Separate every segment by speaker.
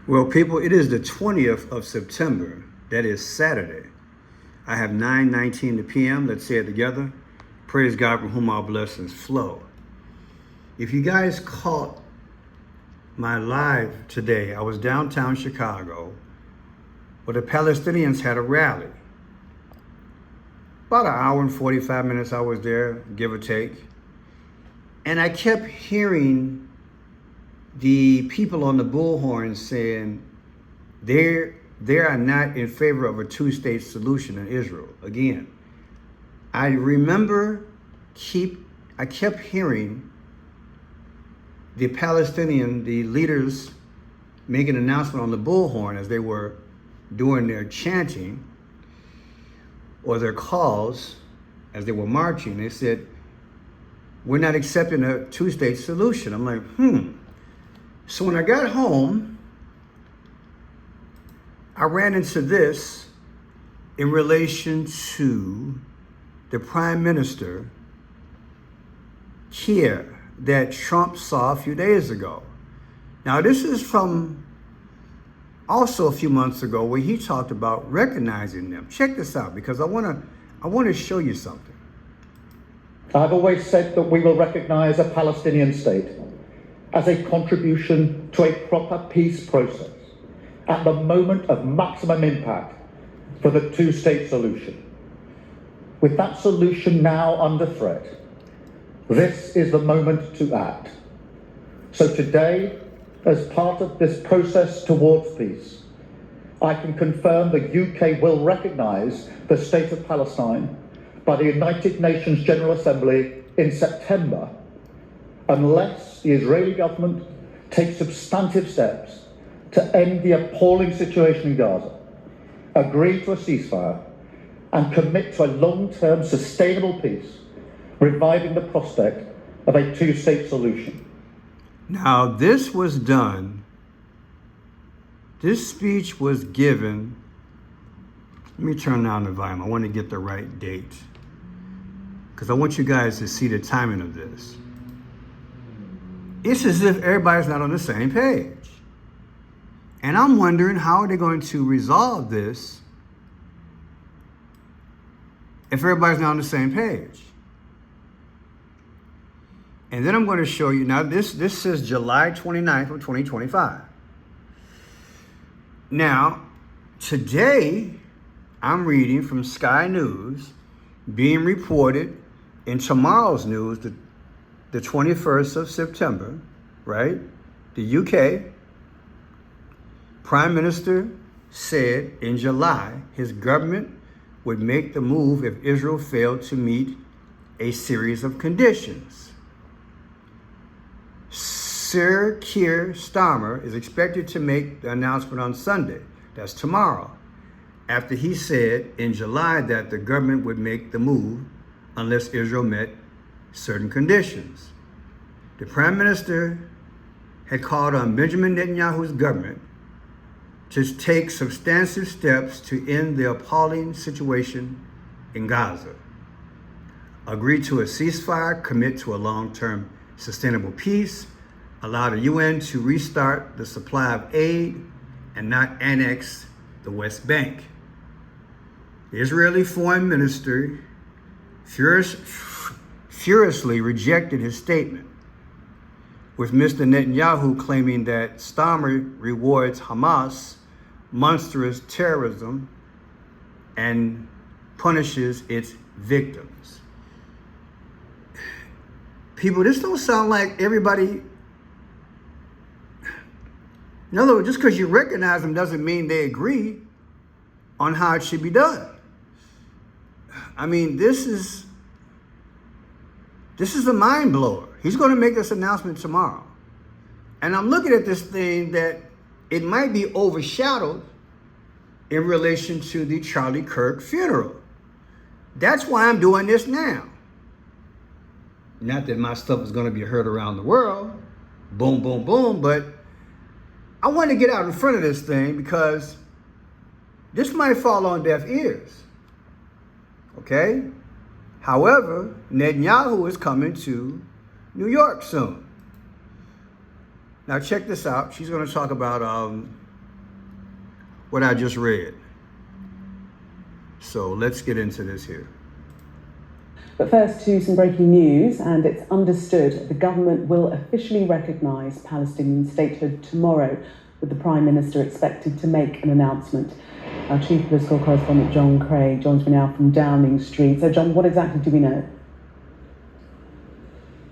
Speaker 1: Well, people, it is the 20th of September. That is Saturday. I have 9:19 p.m. Let's say it together. Praise God from whom all blessings flow. If you guys caught my live today, I was downtown Chicago where the Palestinians had a rally. About an hour and 45 minutes I was there, give or take. And I kept hearing the people on the bullhorn saying they are not in favor of a two-state solution in Israel. Again, I kept hearing the leaders make an announcement on the bullhorn as they were doing their chanting or their calls as they were marching. They said, we're not accepting a two-state solution. I'm like, So when I got home, I ran into this in relation to the Prime Minister here that Trump saw a few days ago. Now, this is from also a few months ago where he talked about recognizing them. Check this out, because I want to show you something.
Speaker 2: I've always said that we will recognize a Palestinian state as a contribution to a proper peace process at the moment of maximum impact for the two-state solution. With that solution now under threat, this is the moment to act. So today, as part of this process towards peace, I can confirm the UK will recognise the state of Palestine by the United Nations General Assembly in September, unless the Israeli government takes substantive steps to end the appalling situation in Gaza, agree to a ceasefire, and commit to a long-term sustainable peace, reviving the prospect of a two-state solution.
Speaker 1: Now, this speech was given, let me turn down the volume. I want to get the right date, because I want you guys to see the timing of this. It's as if everybody's not on the same page. And I'm wondering, how are they going to resolve this if everybody's not on the same page? And then I'm going to show you, now this says July 29th of 2025. Now, today, I'm reading from Sky News, being reported in tomorrow's news, the 21st of September, right? The UK Prime Minister said in July his government would make the move if Israel failed to meet a series of conditions. Sir Keir Starmer is expected to make the announcement on Sunday, that's tomorrow, after he said in July that the government would make the move unless Israel met certain conditions. The Prime Minister had called on Benjamin Netanyahu's government to take substantive steps to end the appalling situation in Gaza, agree to a ceasefire, commit to a long-term sustainable peace, allow the UN to restart the supply of aid, and not annex the West Bank. The Israeli foreign minister furiously rejected his statement, with Mr. Netanyahu claiming that Starmer rewards Hamas monstrous terrorism and punishes its victims. People, this don't sound like everybody. In other words, just because you recognize them doesn't mean they agree on how it should be done. I mean, this is a mind blower. He's going to make this announcement tomorrow. And I'm looking at this thing that it might be overshadowed in relation to the Charlie Kirk funeral. That's why I'm doing this now. Not that my stuff is going to be heard around the world. Boom, boom, boom. But I want to get out in front of this thing because this might fall on deaf ears. Okay? However, Netanyahu is coming to New York soon. Now check this out. She's going to talk about what I just read. So let's get into this here.
Speaker 3: But first to some breaking news, and it's understood the government will officially recognise Palestinian statehood tomorrow, with the Prime Minister expected to make an announcement. Our chief political correspondent John Craig joins me now from Downing Street. So John, what exactly do we know?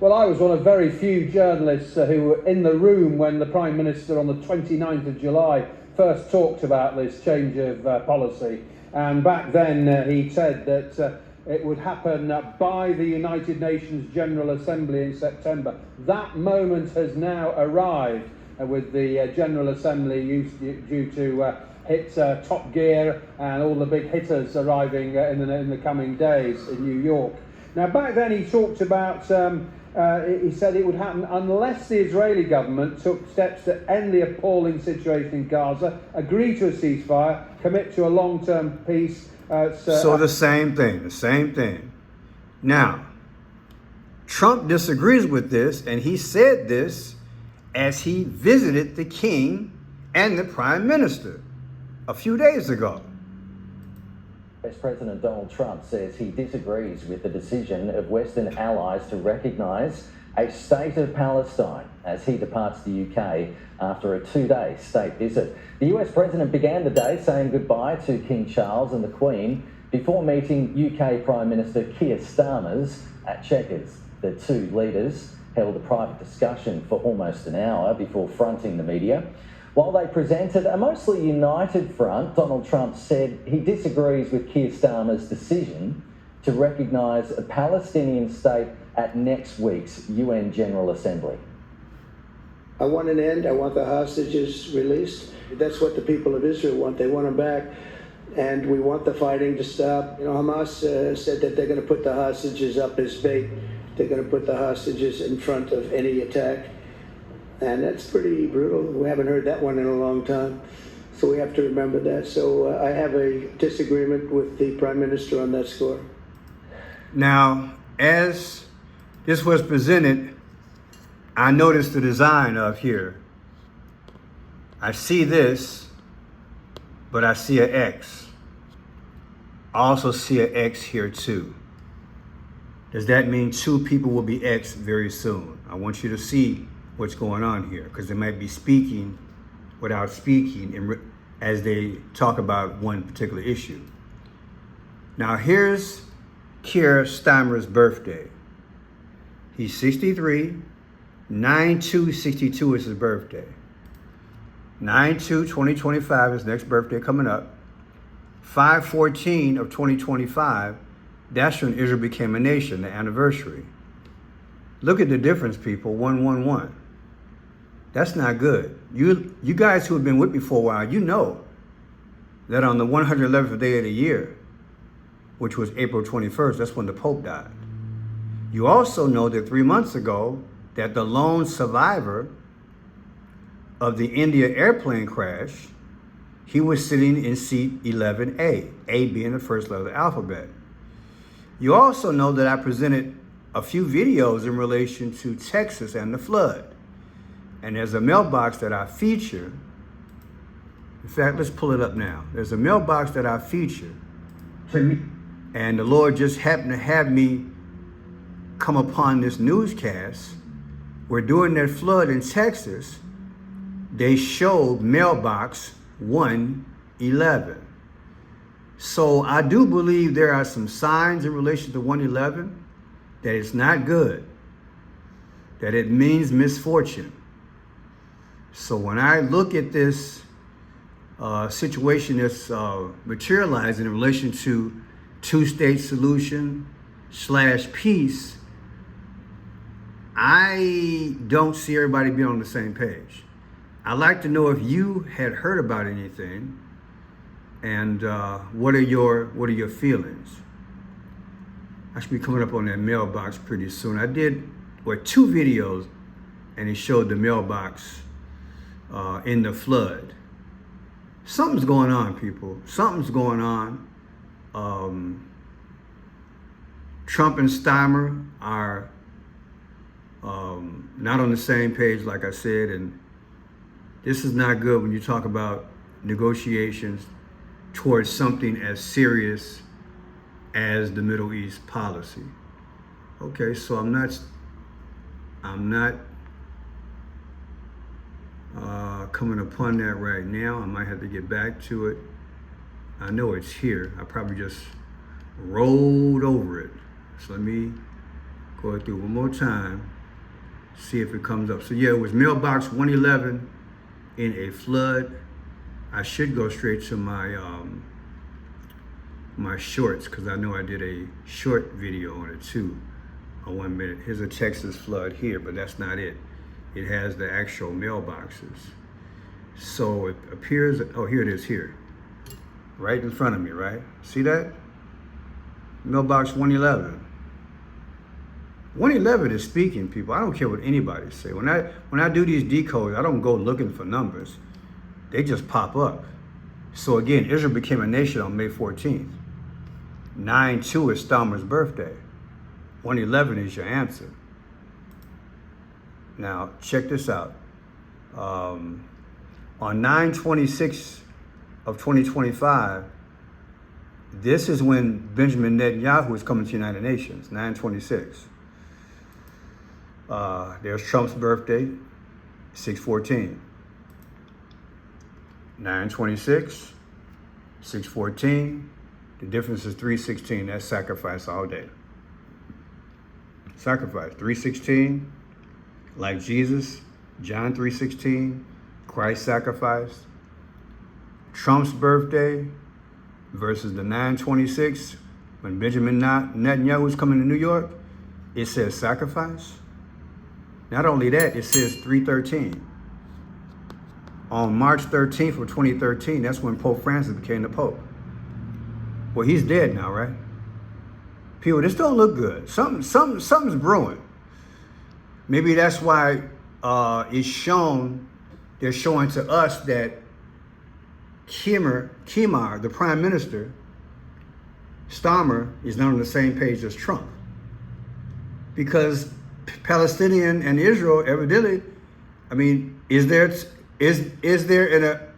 Speaker 4: Well, I was one of very few journalists who were in the room when the Prime Minister on the 29th of July first talked about this change of policy. And back then he said that it would happen by the United Nations General Assembly in September. That moment has now arrived with the General Assembly due to hit top gear and all the big hitters arriving in the coming days in New York. Now, back then he talked about, he said it would happen unless the Israeli government took steps to end the appalling situation in Gaza, agree to a ceasefire, commit to a long-term peace.
Speaker 1: So the same thing. Now, Trump disagrees with this, and he said this as he visited the king and the prime minister a few days ago.
Speaker 5: US President Donald Trump says he disagrees with the decision of Western allies to recognise a state of Palestine as he departs the UK after a 2-day state visit. The US President began the day saying goodbye to King Charles and the Queen before meeting UK Prime Minister Keir Starmer at Chequers. The two leaders held a private discussion for almost an hour before fronting the media. While they presented a mostly united front, Donald Trump said he disagrees with Keir Starmer's decision to recognise a Palestinian state at next week's UN General Assembly.
Speaker 6: I want an end. I want the hostages released. That's what the people of Israel want. They want them back. And we want the fighting to stop. You know, Hamas said that they're going to put the hostages up as bait. They're going to put the hostages in front of any attack. And that's pretty brutal. We haven't heard that one in a long time. So we have to remember that. So I have a disagreement with the Prime Minister on that score.
Speaker 1: Now, as this was presented, I noticed the design of here. I see this, but I see an X. I also see an X here too. Does that mean two people will be X very soon? I want you to see what's going on here, because they might be speaking without speaking as they talk about one particular issue. Now here's Keir Starmer's birthday. He's 63, 9/2/62 is his birthday. 9/2/2025 is his next birthday coming up. 5/14 of 2025, that's when Israel became a nation, the anniversary. Look at the difference, people, 111. That's not good. You guys who have been with me for a while, you know that on the 111th day of the year, which was April 21st, that's when the Pope died. You also know that 3 months ago, that the lone survivor of the India airplane crash, he was sitting in seat 11A, A being the first letter of the alphabet. You also know that I presented a few videos in relation to Texas and the flood. And there's a mailbox that I feature. In fact, let's pull it up now. There's a mailbox that I feature. And the Lord just happened to have me come upon this newscast where during that flood in Texas, they showed mailbox 111. So I do believe there are some signs in relation to 111 that it's not good, that it means misfortune. So when I look at this situation that's materializing in relation to two-state solution / peace, I don't see everybody being on the same page. I'd like to know if you had heard about anything, and what are your feelings? I should be coming up on that mailbox pretty soon. I did 2 videos, and it showed the mailbox in the flood. Something's going on, people. Something's going on. Trump and Starmer are not on the same page, like I said, and this is not good when you talk about negotiations towards something as serious as the Middle East policy. Okay, so I'm not coming upon that right now. I might have to get back to it. I know it's here. I probably just rolled over it. So let me go through one more time, see if it comes up. So yeah, it was mailbox 111 in a flood. I should go straight to my my shorts, because I know I did a short video on it too, on 1 minute. Here's a Texas flood here, but that's not it. It has the actual mailboxes. So it appears, oh, here it is here. Right in front of me, right? See that? Mailbox 111. 111 is speaking, people. I don't care what anybody say. When I do these decodes, I don't go looking for numbers. They just pop up. So again, Israel became a nation on May 14th. 9/2 is Stammer's birthday. 111 is your answer. Now, check this out. On 9/26 of 2025, this is when Benjamin Netanyahu is coming to the United Nations, 9/26. There's Trump's birthday, 6/14. 9/26, 6/14. The difference is 3/16. That's sacrifice all day. Sacrifice. 3/16, like Jesus, John 3:16, Christ sacrificed. Trump's birthday versus the 9/26, when Benjamin Netanyahu was coming to New York, it says sacrifice. Not only that, it says 3/13. On March 13th of 2013, that's when Pope Francis became the Pope. Well, he's dead now, right? People, this don't look good. Something's brewing. Maybe that's why it's shown, they're showing to us that Kimar, the Prime Minister, Stammer, is not on the same page as Trump. Because Palestinian and Israel, evidently, I mean, is there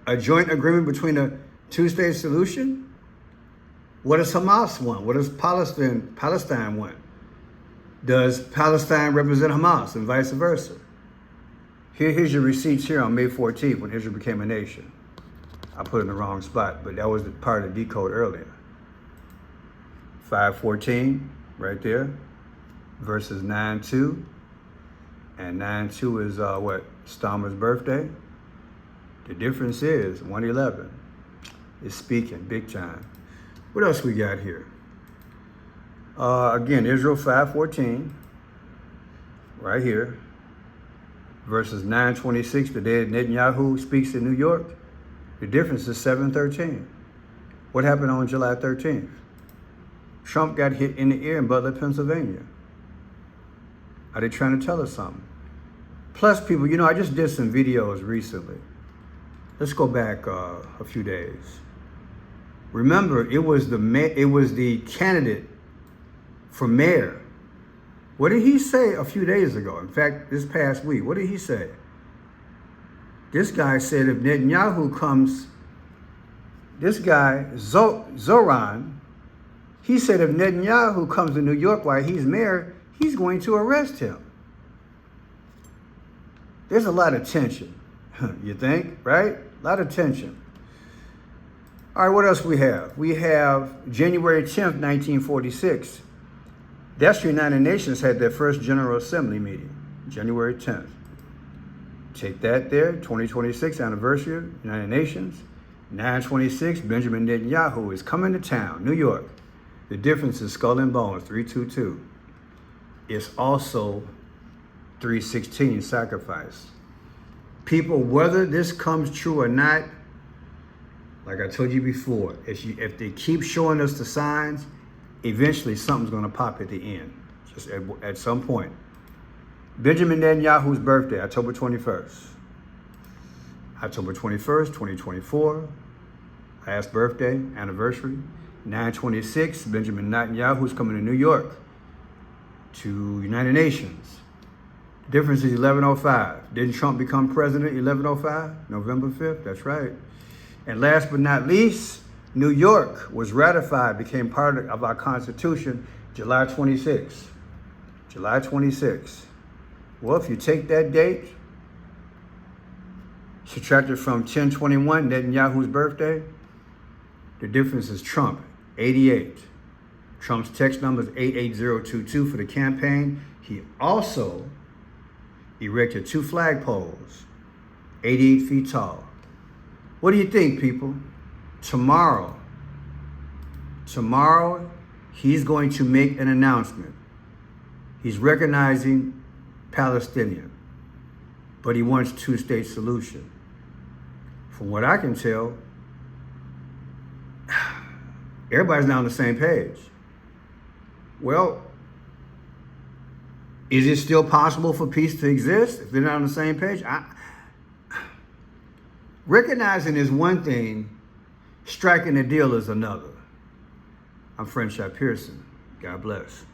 Speaker 1: a joint agreement between a two-state solution? What does Hamas want? What does Palestine want? Does Palestine represent Hamas and vice versa? Here's your receipts here on May 14th when Israel became a nation. I put it in the wrong spot, but that was the part of the decode earlier. 5/14, right there, versus 9/2. And 9/2 is what? Stammer's birthday. The difference is 111 is speaking big time. What else we got here? Again, Israel 5/14, right here, versus 9/26, the day Netanyahu speaks in New York. The difference is 7/13. What happened on July 13th? Trump got hit in the ear in Butler, Pennsylvania. Are they trying to tell us something? Plus, people, you know, I just did some videos recently. Let's go back a few days. Remember, it was the candidate for mayor. What did he say a few days ago? In fact, this past week, what did he say? This guy said if Netanyahu comes, this guy, Zoran, he said if Netanyahu comes to New York while he's mayor, he's going to arrest him. There's a lot of tension, you think, right? A lot of tension. All right, what else we have? We have January 10th, 1946. That's the United Nations had their first General Assembly meeting, January 10th. Take that there, 2026 anniversary of United Nations. 9/26, Benjamin Netanyahu is coming to town, New York. The difference is skull and bones, 3/22. It's also 3/16, sacrifice. People, whether this comes true or not, like I told you before, if they keep showing us the signs, eventually something's going to pop at the end, just at some point. Benjamin Netanyahu's birthday, October 21st. October 21st, 2024, last birthday, anniversary. 9/26, Benjamin Netanyahu's coming to New York to United Nations. The difference is 11:05. Didn't Trump become president 11:05? November 5th, that's right. And last but not least, New York was ratified, became part of our Constitution, July 26. July 26. Well, if you take that date, subtract it from 10/21, Netanyahu's birthday, the difference is Trump, 88. Trump's text number is 88022 for the campaign. He also erected 2 flagpoles, 88 feet tall. What do you think, people? Tomorrow, he's going to make an announcement. He's recognizing Palestinian, but he wants 2-state solution. From what I can tell, everybody's not on the same page. Well, is it still possible for peace to exist if they're not on the same page? Recognizing is one thing, striking a deal is another. I'm French Pearson. God bless.